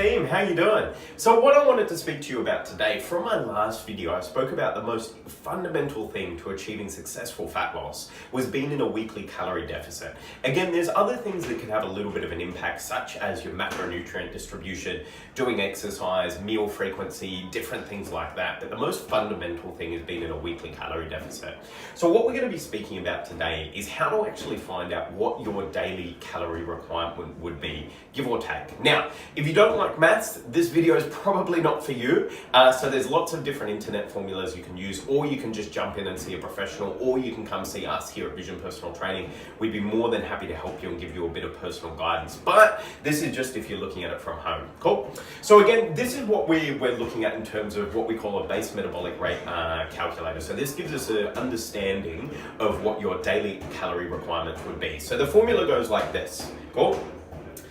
team, how you doing? So what I wanted to speak to you about today, from my last video, I spoke about the most fundamental thing to achieving successful fat loss was being in a weekly calorie deficit. Again, there's other things that can have a little bit of an impact, such as your macronutrient distribution, doing exercise, meal frequency, different things like that. But the most fundamental thing is being in a weekly calorie deficit. So what we're going to be speaking about today is how to actually find out what your daily calorie requirement would be, give or take. Now, if you don't like maths, this video is probably not for you. So there's lots of different internet formulas you can use, or you can just jump in and see a professional, or you can come see us here at Vision Personal Training. We'd be more than happy to help you and give you a bit of personal guidance. But this is just if you're looking at it from home. Cool? So again, this is what we're looking at in terms of what we call a base metabolic rate calculator. So this gives us an understanding of what your daily calorie requirements would be. So the formula goes like this. Cool?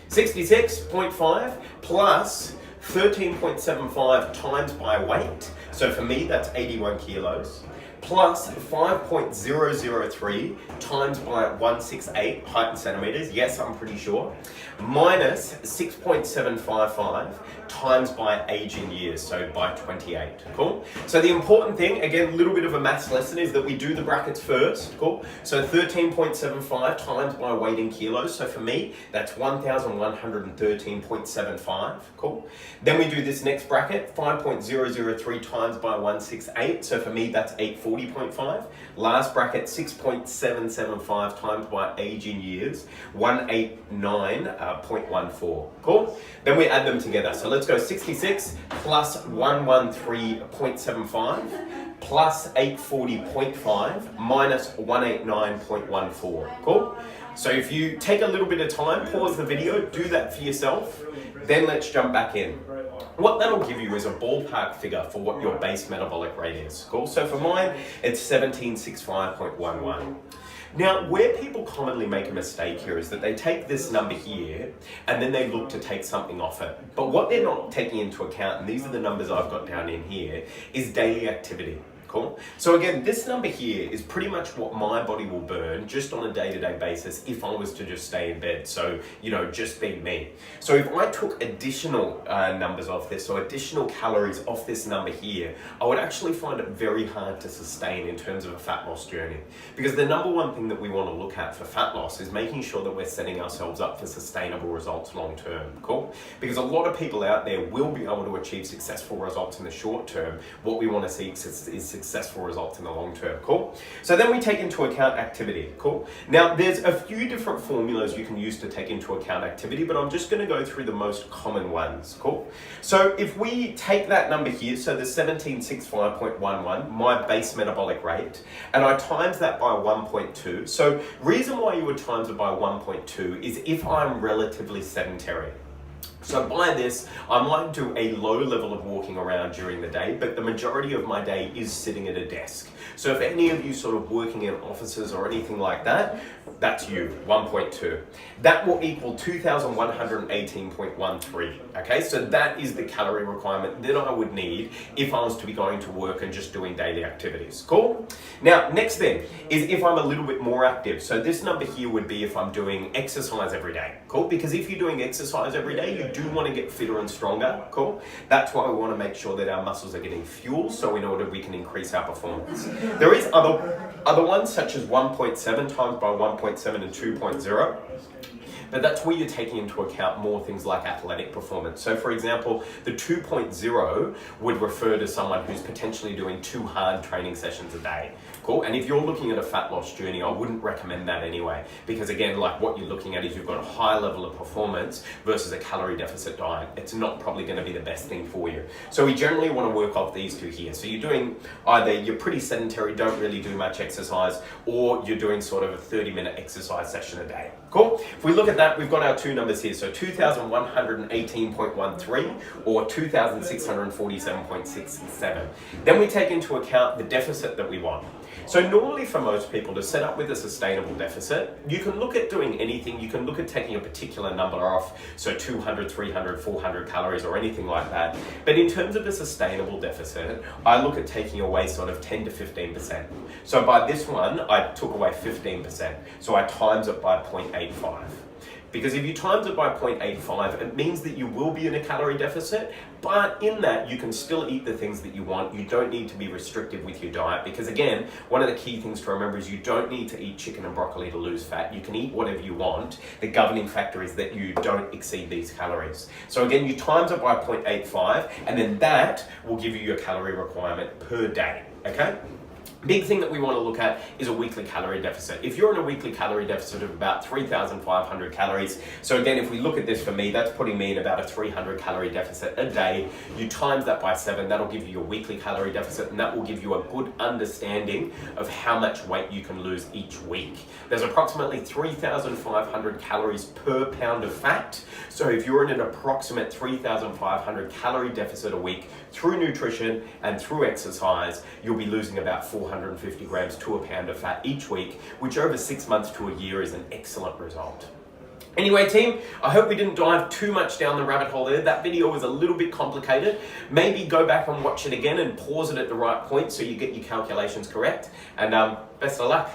66.5 plus 13.75 times by weight. So for me, that's 81 kilos. Plus 5.003 times by 168 height in centimeters. Yes, I'm pretty sure. Minus 6.755 times by age in years, so by 28. Cool? So the important thing, again, a little bit of a maths lesson, is that we do the brackets first. Cool? So 13.75 times by weight in kilos. So for me, that's 1,113.75. Cool? Then we do this next bracket, 5.003 times by 168. So for me, that's 840.5. Last bracket, 6.775 times by age in years, 189.14. Cool? Then we add them together. So let's go 66 plus 113.75 plus 840.5 minus 189.14. Cool? So if you take a little bit of time, pause the video, do that for yourself, then let's jump back in. What that'll give you is a ballpark figure for what your base metabolic rate is. Cool? So for mine, it's 1765.11. Now, where people commonly make a mistake here is that they take this number here and then they look to take something off it. But what they're not taking into account, and these are the numbers I've got down in here, is daily activity. Cool? So again, this number here is pretty much what my body will burn just on a day-to-day basis if I was to just stay in bed. So, just being me. So if I took additional numbers off this, so additional calories off this number here, I would actually find it very hard to sustain in terms of a fat loss journey. Because the number one thing that we want to look at for fat loss is making sure that we're setting ourselves up for sustainable results long-term. Cool? Because a lot of people out there will be able to achieve successful results in the short term. What we want to see is successful results in the long term. Cool? So then we take into account activity. Cool? Now there's a few different formulas you can use to take into account activity, but I'm just going to go through the most common ones. Cool? So if we take that number here, so the 1765.11, my base metabolic rate, and I times that by 1.2. So reason why you would times it by 1.2 is if I'm relatively sedentary. So by this, I might do a low level of walking around during the day, but the majority of my day is sitting at a desk. So if any of you sort of working in offices or anything like that, that's you, 1.2. That will equal 2,118.13. Okay, so that is the calorie requirement that I would need if I was to be going to work and just doing daily activities. Cool? Now, next thing is if I'm a little bit more active. So this number here would be if I'm doing exercise every day. Cool? Because if you're doing exercise every day, you do want to get fitter and stronger. Cool? That's why we want to make sure that our muscles are getting fuel, so in order we can increase our performance. There is other ones such as 1.7 times by 1.7 and 2.0. But that's where you're taking into account more things like athletic performance. So for example, the 2.0 would refer to someone who's potentially doing 2 hard training sessions a day. Cool? And if you're looking at a fat loss journey, I wouldn't recommend that anyway. Because again, like what you're looking at is you've got a high level of performance versus a calorie deficit diet. It's not probably going to be the best thing for you. So we generally want to work off these two here. So you're doing either you're pretty sedentary, don't really do much exercise, or you're doing sort of a 30-minute exercise session a day. Cool? If we look at that, we've got our two numbers here. So 2,118.13 or 2,647.67. Then we take into account the deficit that we want. So normally for most people to set up with a sustainable deficit, you can look at doing anything. You can look at taking a particular number off, so 200, 300, 400 calories or anything like that. But in terms of a sustainable deficit, I look at taking away sort of 10 to 15%. So by this one, I took away 15%. So I times it by 0.85. Because if you times it by 0.85, it means that you will be in a calorie deficit, but in that you can still eat the things that you want. You don't need to be restrictive with your diet, because again, one of the key things to remember is you don't need to eat chicken and broccoli to lose fat. You can eat whatever you want. The governing factor is that you don't exceed these calories. So again, you times it by 0.85, and then that will give you your calorie requirement per day, okay? Big thing that we want to look at is a weekly calorie deficit. If you're in a weekly calorie deficit of about 3,500 calories, so again, if we look at this for me, that's putting me in about a 300 calorie deficit a day. You times that by 7, that'll give you your weekly calorie deficit, and that will give you a good understanding of how much weight you can lose each week. There's approximately 3,500 calories per pound of fat. So if you're in an approximate 3,500 calorie deficit a week through nutrition and through exercise, you'll be losing about 450 grams to a pound of fat each week, which over 6 months to a year is an excellent result. Anyway, team, I hope we didn't dive too much down the rabbit hole there. That video was a little bit complicated. Maybe go back and watch it again and pause it at the right point so you get your calculations correct. And best of luck.